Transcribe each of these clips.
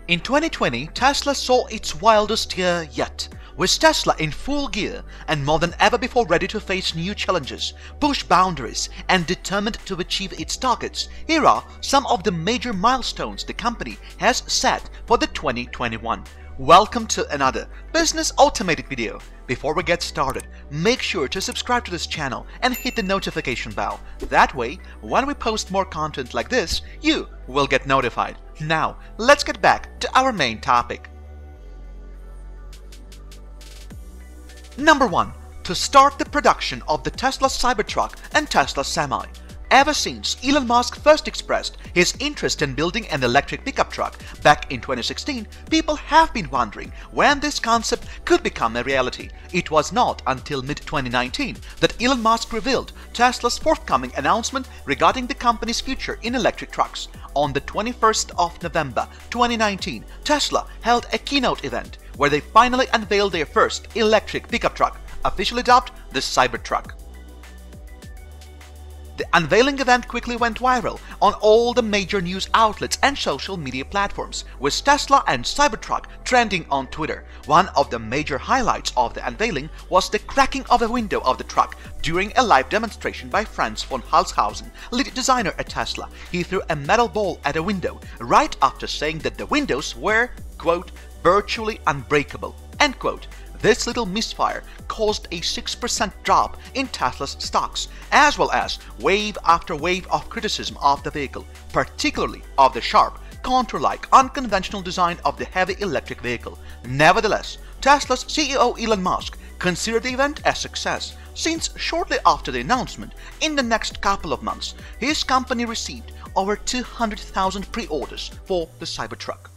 In 2020, Tesla saw its wildest year yet, with Tesla in full gear and more than ever before ready to face new challenges, push boundaries, and determined to achieve its targets. Here are some of the major milestones the company has set for the 2021. Welcome to another Business Automated video. Before we get started, make sure to subscribe to this channel and hit the notification bell. That way, when we post more content like this, you will get notified. Now, let's get back to our main topic. Number 1. To start the production of the Tesla Cybertruck and Tesla Semi. Ever since Elon Musk first expressed his interest in building an electric pickup truck back in 2016, people have been wondering when this concept could become a reality. It was not until mid-2019 that Elon Musk revealed Tesla's forthcoming announcement regarding the company's future in electric trucks. On the 21st of November 2019, Tesla held a keynote event where they finally unveiled their first electric pickup truck, officially dubbed the Cybertruck. The unveiling event quickly went viral on all the major news outlets and social media platforms, with Tesla and Cybertruck trending on Twitter. One of the major highlights of the unveiling was the cracking of a window of the truck during a live demonstration by Franz von Holzhausen, lead designer at Tesla. He threw a metal ball at a window right after saying that the windows were, quote, virtually unbreakable, end quote. This little misfire caused a 6% drop in Tesla's stocks, as well as wave after wave of criticism of the vehicle, particularly of the sharp, contour-like, unconventional design of the heavy electric vehicle. Nevertheless, Tesla's CEO Elon Musk considered the event a success, since shortly after the announcement, in the next couple of months, his company received over 200,000 pre-orders for the Cybertruck.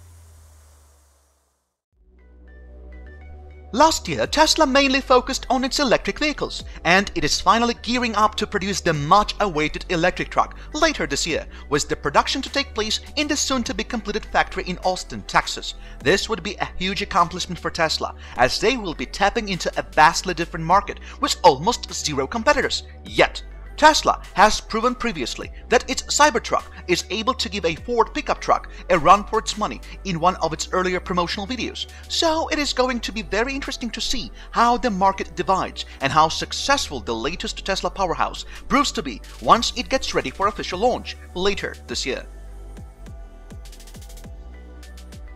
Last year, Tesla mainly focused on its electric vehicles, and it is finally gearing up to produce the much-awaited electric truck later this year, with the production to take place in the soon-to-be-completed factory in Austin, Texas. This would be a huge accomplishment for Tesla, as they will be tapping into a vastly different market with almost zero competitors. Yet, Tesla has proven previously that its Cybertruck is able to give a Ford pickup truck a run for its money in one of its earlier promotional videos. So it is going to be very interesting to see how the market divides and how successful the latest Tesla powerhouse proves to be once it gets ready for official launch later this year.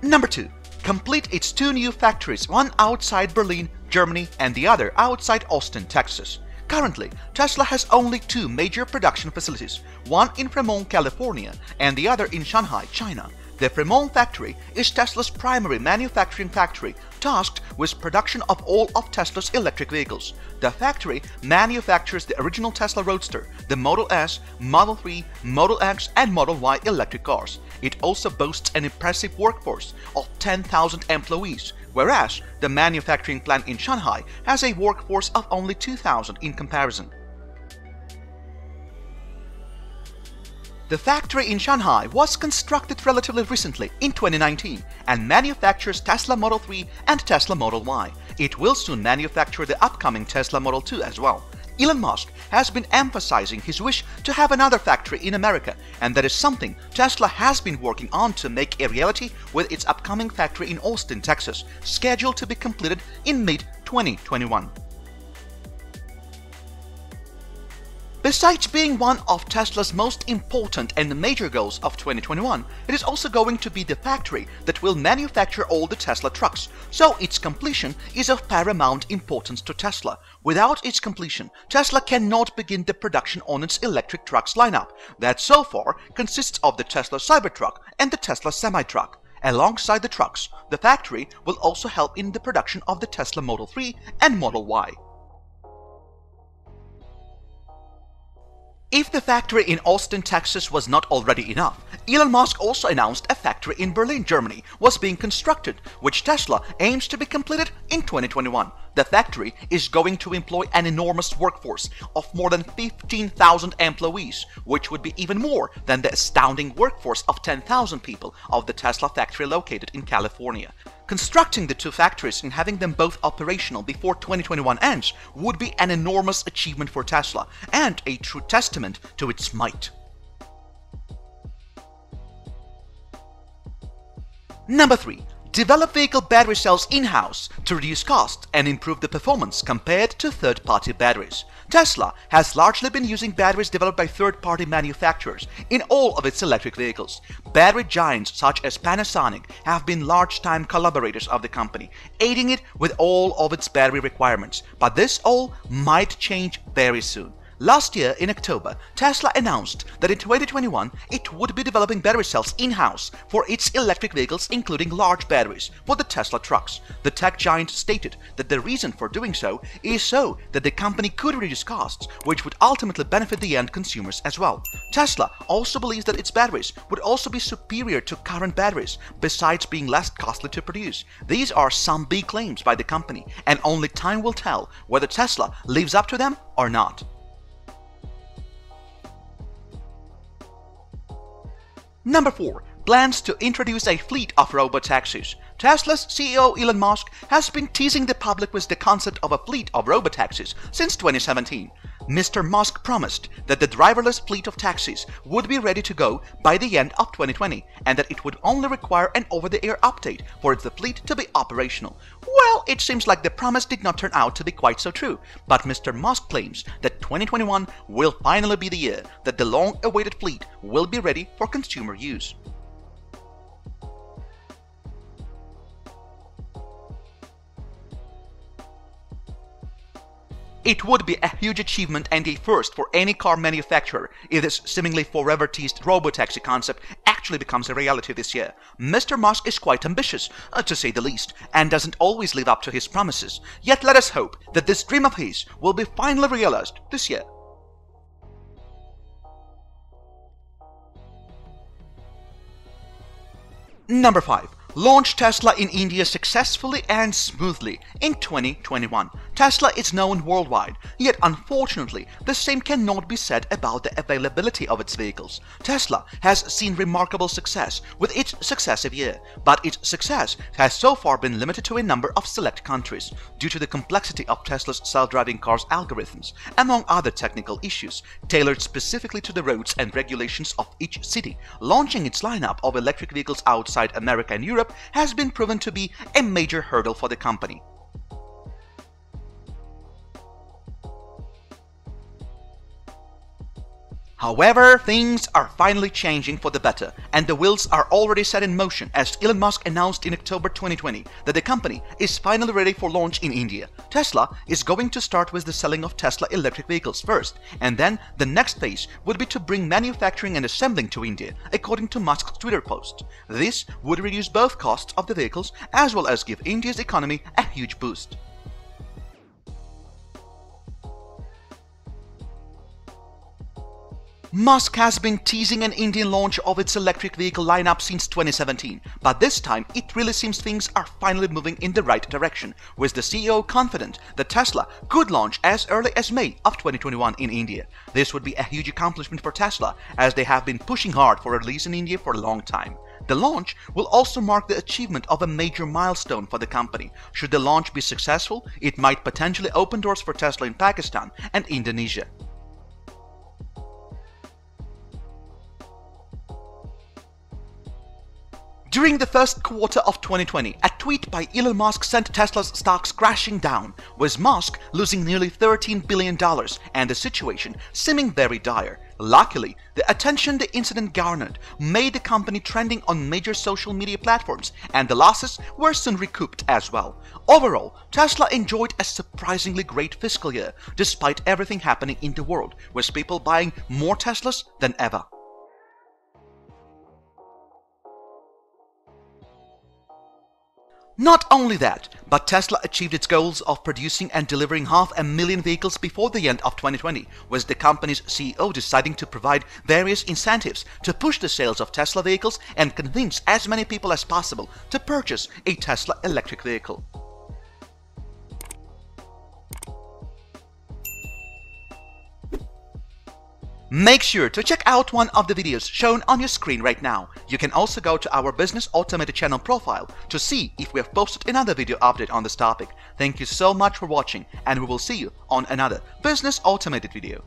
Number 2. Complete its 2 new factories, one outside Berlin, Germany, and the other outside Austin, Texas. Currently, Tesla has only 2 major production facilities, one in Fremont, California, and the other in Shanghai, China. The Fremont factory is Tesla's primary manufacturing factory, tasked with production of all of Tesla's electric vehicles. The factory manufactures the original Tesla Roadster, the Model S, Model 3, Model X, and Model Y electric cars. It also boasts an impressive workforce of 10,000 employees, whereas the manufacturing plant in Shanghai has a workforce of only 2,000 in comparison. The factory in Shanghai was constructed relatively recently in 2019 and manufactures Tesla Model 3 and Tesla Model Y. It will soon manufacture the upcoming Tesla Model 2 as well. Elon Musk has been emphasizing his wish to have another factory in America, and that is something Tesla has been working on to make a reality with its upcoming factory in Austin, Texas, scheduled to be completed in mid-2021. Besides being one of Tesla's most important and major goals of 2021, it is also going to be the factory that will manufacture all the Tesla trucks, so its completion is of paramount importance to Tesla. Without its completion, Tesla cannot begin the production on its electric trucks lineup, that so far consists of the Tesla Cybertruck and the Tesla Semi-Truck. Alongside the trucks, the factory will also help in the production of the Tesla Model 3 and Model Y. If the factory in Austin, Texas was not already enough, Elon Musk also announced a factory in Berlin, Germany was being constructed, which Tesla aims to be completed in 2021. The factory is going to employ an enormous workforce of more than 15,000 employees, which would be even more than the astounding workforce of 10,000 people of the Tesla factory located in California. Constructing the 2 factories and having them both operational before 2021 ends would be an enormous achievement for Tesla and a true testament to its might. Number 3. Develop vehicle battery cells in-house to reduce cost and improve the performance compared to third-party batteries. Tesla has largely been using batteries developed by third-party manufacturers in all of its electric vehicles. Battery giants such as Panasonic have been large-time collaborators of the company, aiding it with all of its battery requirements. But this all might change very soon. Last year, in October, Tesla announced that in 2021, it would be developing battery cells in-house for its electric vehicles, including large batteries for the Tesla trucks. The tech giant stated that the reason for doing so is so that the company could reduce costs, which would ultimately benefit the end consumers as well. Tesla also believes that its batteries would also be superior to current batteries, besides being less costly to produce. These are some big claims by the company, and only time will tell whether Tesla lives up to them or not. Number 4. Plans to introduce a fleet of robotaxis. Tesla's CEO Elon Musk has been teasing the public with the concept of a fleet of robotaxis since 2017. Mr. Musk promised that the driverless fleet of taxis would be ready to go by the end of 2020 and that it would only require an over-the-air update for the fleet to be operational. Well, it seems like the promise did not turn out to be quite so true, but Mr. Musk claims that 2021 will finally be the year that the long-awaited fleet will be ready for consumer use. It would be a huge achievement and a first for any car manufacturer if this seemingly forever teased robotaxi concept actually becomes a reality this year. Mr. Musk is quite ambitious, to say the least, and doesn't always live up to his promises. Yet let us hope that this dream of his will be finally realized this year. Number 5. Launch Tesla in India successfully and smoothly in 2021. Tesla is known worldwide, yet unfortunately the same cannot be said about the availability of its vehicles. Tesla has seen remarkable success with each successive year, but its success has so far been limited to a number of select countries due to the complexity of Tesla's self-driving cars algorithms, among other technical issues tailored specifically to the roads and regulations of each city. Launching its lineup of electric vehicles outside America and Europe has been proven to be a major hurdle for the company. However, things are finally changing for the better, and the wheels are already set in motion as Elon Musk announced in October 2020 that the company is finally ready for launch in India. Tesla is going to start with the selling of Tesla electric vehicles first, and then the next phase would be to bring manufacturing and assembling to India, according to Musk's Twitter post. This would reduce both costs of the vehicles as well as give India's economy a huge boost. Musk has been teasing an Indian launch of its electric vehicle lineup since 2017, but this time it really seems things are finally moving in the right direction, with the CEO confident that Tesla could launch as early as May of 2021 in India. This would be a huge accomplishment for Tesla, as they have been pushing hard for a release in India for a long time. The launch will also mark the achievement of a major milestone for the company. Should the launch be successful, it might potentially open doors for Tesla in Pakistan and Indonesia. During the first quarter of 2020, a tweet by Elon Musk sent Tesla's stocks crashing down, with Musk losing nearly $13 billion and the situation seeming very dire. Luckily, the attention the incident garnered made the company trending on major social media platforms, and the losses were soon recouped as well. Overall, Tesla enjoyed a surprisingly great fiscal year, despite everything happening in the world, with people buying more Teslas than ever. Not only that, but Tesla achieved its goals of producing and delivering 500,000 vehicles before the end of 2020, with the company's CEO deciding to provide various incentives to push the sales of Tesla vehicles and convince as many people as possible to purchase a Tesla electric vehicle. Make sure to check out one of the videos shown on your screen right now. You can also go to our Business Automated channel profile to see if we have posted another video update on this topic. Thank you so much for watching, and we will see you on another Business Automated video.